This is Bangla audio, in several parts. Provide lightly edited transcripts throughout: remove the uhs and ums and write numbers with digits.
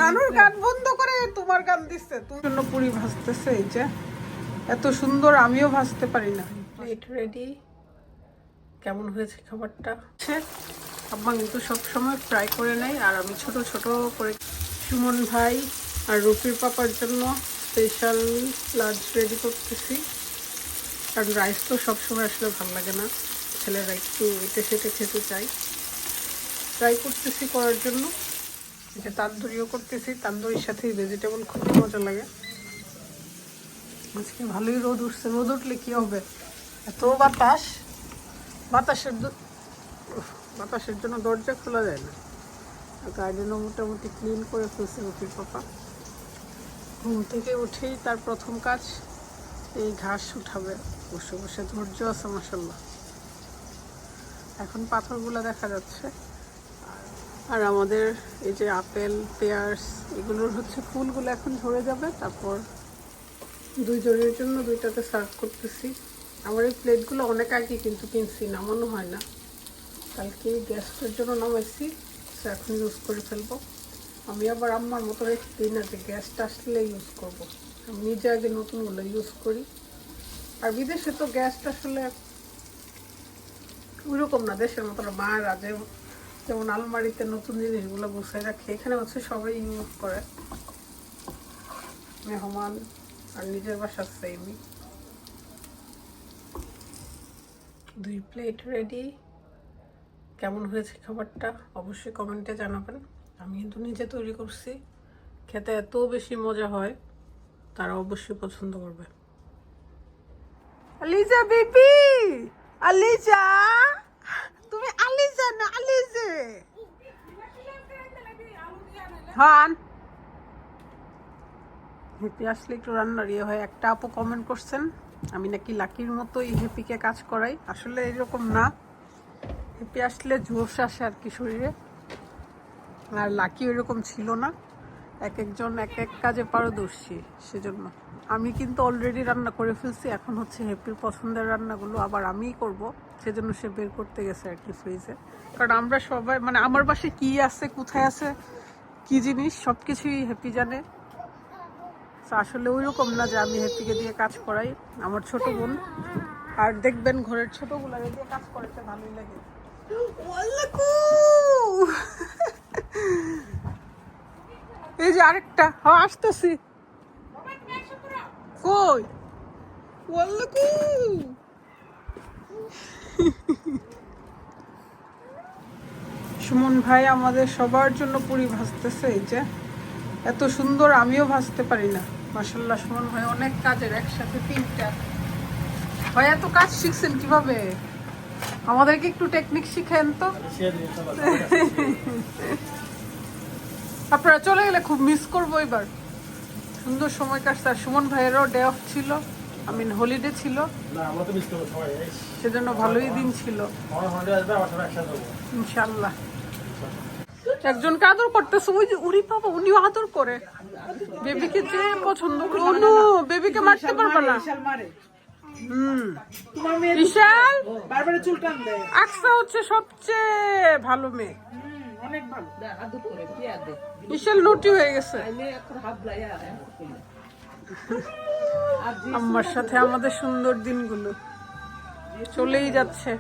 নানুর গান বন্ধ করে তোমার গান দিচ্ছে। তুমি জন্য পুরি ভাজতেছে, এই যে এত সুন্দর, আমিও ভাজতে পারি না। Plate ready. কেমন হয়েছে খাবারটা? আম্মা কিন্তু সবসময় ফ্রাই করে নেয়, আর আমি ছোট ছোট করে। সুমন ভাই আর রুপির পাপার জন্য স্পেশাল লাঞ্চ রেডি করতেছি, কারণ রাইস তো সবসময় আসলে ভালো লাগে না, ছেলেরা একটু এটা সেটা খেতে চাই। ট্রাই করতেছি করার জন্য। এটা তান্দুরিও করতেছি, তান্দুরির সাথে ভেজিটেবল খুবই মজা লাগে। আজকে ভালোই রোদ উঠছে। রোদ উঠলে কি হবে, এত বাতাস, বাতাসের জন্য দরজা খোলা যায় না। গার্ডেনও মোটামুটি ক্লিন করে ফেলছে রুপির পাপা। ঘুম থেকে উঠেই তার প্রথম কাজ এই ঘাস উঠাবে, বসে বসে ধৈর্য আছে মাশাআল্লাহ। এখন পাথরগুলো দেখা যাচ্ছে। আর আমাদের এই যে আপেল, পেয়ার্স, এগুলোর হচ্ছে ফুলগুলো এখন ঝরে যাবে। তারপর দুইজনের জন্য দুইটাতে সার্ভ করতেছি। আমার এই প্লেটগুলো অনেক আগে কিন্তু কিনছি, নামানো হয় না। কালকে গ্যাসটার জন্য নামাইছি, সে এখন ইউজ করে ফেলবো। আমি আবার আম্মার মতো রেখে দিই না যে গ্যাসটা আসলে ইউজ করবো, আমি নিজে আগে নতুনগুলো ইউজ করি। আর বিদেশে তো গ্যাসটা আসলে ওইরকম না, দেশের মতো না। মায়েরা যেমন আলমারিতে নতুন জিনিসগুলো গুছাই রাখে, এখানে হচ্ছে সবাই ইউজ করে, মেহমান আর নিজের বাসার সেমই। 2 প্লেট রেডি। কেমন হয়েছে খাবারটা অবশ্যই কমেন্টে জানাবেন। আমি কিন্তু নিজে তৈরি করছি, খেতে এত বেশি মজা হয়, তারা অবশ্যই পছন্দ করবে। আলিজা বেবি, আলিজা, তুমি আলিজা না আলিজে? হ্যাঁ, হেপি আসলে একটু রান্নার ইয়ে হয়। একটা আপু কমেন্ট করছেন আমি নাকি লাকির মতোই হেপিকে কাজ করাই। আসলে এরকম না, হেপি আসলে জোশ আসে আর কি শরীরে, আর লাকি ওইরকম ছিল না। এক একজন এক এক কাজে পারদর্শী, সেজন্য। আমি কিন্তু অলরেডি রান্না করে ফেলছি, এখন হচ্ছে হেপির পছন্দের রান্নাগুলো আবার আমিই করব, সেজন্য সে বের করতে গেছে আর কি ফ্রিজে। কারণ আমরা সবাই, মানে আমার বাসায় কী আছে, কোথায় আছে, কী জিনিস, সব কিছুই হেপি জানে। আসলে ওইরকম না যে আমি হেপিকে দিয়ে কাজ করাই, আমার ছোট বোন। আর দেখবেন ঘরের ছোটগুলো দিয়ে কাজ করতে ভালোই লাগে। এই যে আরেকটা, হ্যাঁ আসতেছি। কই ওয়াল্লাকু, সুমন ভাই আমাদের সবার জন্য পুরি ভাজতেছে। এই যে এত সুন্দর, আমিও ভাজতে পারি না। মাশাআল্লাহ, সুমন ভাই অনেক কাজের, একসাথে 3টা। ভাই এত কাজ শিখছেন কিভাবে? আমাদেরকে একটু টেকনিক শিখেন তো। আপনারা চলে গেলে খুব মিস করবো এবার। সুন্দর সময় কাটছে, আর সুমন ভাইয়েরও ডে অফ ছিল, হলিডে ছিল, সেজন্য ভালোই দিন ছিল ইনশাল্লাহ। একজনকে আদর করতেছে, ওই যে উরি বাবা, উনিও আদর করে বেবিকে, যে পছন্দ করে। অনু বেবিকে মারতে পারবে না। বিশাল আকসা হচ্ছে সবচেয়ে ভালো মেয়ে, অনেক ভালো। বিশাল নটি হয়ে গেছে। আম্মার সাথে আমাদের সুন্দর দিনগুলো চলেই যাচ্ছে।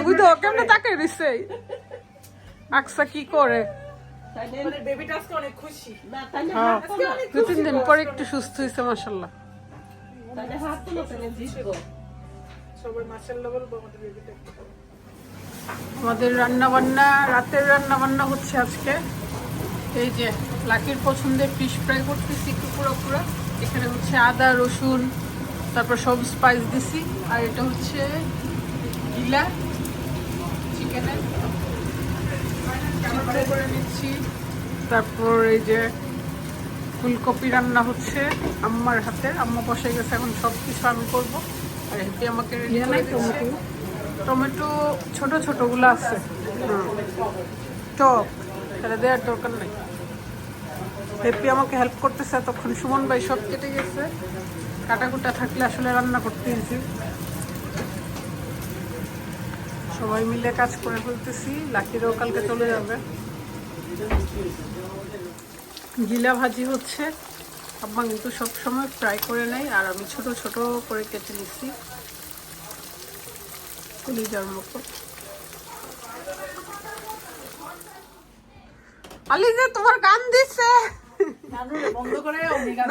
বুঝতো কেমন তাকে দিচ্ছে আকসা কি করে। 2-3 দিন পরে একটু সুস্থ হয়েছে মাশাআল্লাহ। আমাদের রান্না বান্না, রাতের রান্না বান্না হচ্ছে আজকে। এই যে লাকির পছন্দের ফিশ ফ্রাই করতেছি একটু পুরো। এখানে হচ্ছে আদা রসুন, তারপর সব স্পাইস দিছি। আর এটা হচ্ছে গিলা চিকেনের করে নিচ্ছি। তারপর এই যে ফুলকপি রান্না হচ্ছে আম্মার হাতের, আম্মা বসে গেছে, এখন সব কিছু আমি করবো। আর হেপি আমাকে টমেটো ছোট ছোটগুলো আছে, টক, তাহলে দেওয়ার দরকার নেই। হেপি আমাকে হেল্প করতেছে তখন। সুমন ভাই সব কেটে গেছে, কাটাকুটা থাকলে আসলে রান্না করতে গেছি। সবাই মিলে কাজ করে ফেলতেছি। লাকিরও কালকে চলে যাবে। গিলা ভাজি হচ্ছে, আম্মা কিন্তু সবসময় ফ্রাই করে নেয় আর আমি ছোট ছোট করে কেটে নিচ্ছি কলিজার মতো। আলিজা তোমার গান দিচ্ছে,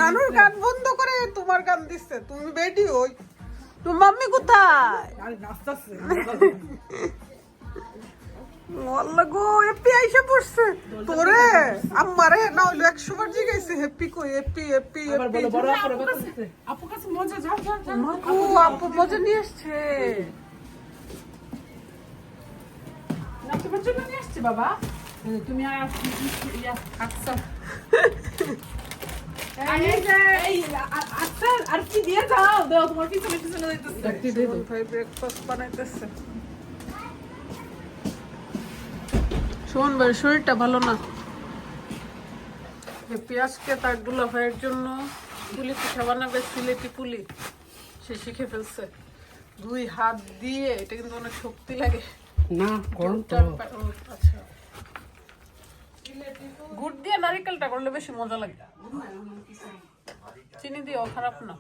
নানুর গান বন্ধ করে তোমার গান দিচ্ছে। তুমি বেডি ওই তোমার মাম্মি কোথায়? আল্লাহ গো, হ্যাপি আইসা পড়ছে তোরে আমারে না হইলো 100 বার জিগাইছে হ্যাপি কই, হ্যাপি হ্যাপি হ্যাপি। আপু কাছে মজা, যাও যাও যাও। মাগো আপু মজা নিয়ে আসছে। না তোমার জন্য নিয়ে আসছি বাবা। তুমি আর আচ্ছা আচ্ছা আর কি দিয়ে যাও, দাও তোমার পিছনে পিছনে যাইতেছে। ভাই ব্রেকফাস্ট বানাইতেছে। সুমন ভাই শরীরটা ভালো না। পেঁয়াজকে তার দুলা ভাইয়ের জন্য পুলি পিঠা বানাবে, সিলেটি পুলি সে শিখে ফেলছে। 2 হাত দিয়ে, এটা কিন্তু অনেক শক্তি লাগে না, গরম তো। আচ্ছা, গুড় দিয়ে নারিকেলটা করলে বেশি মজা লাগে। চিনি দিও, খারাপ না।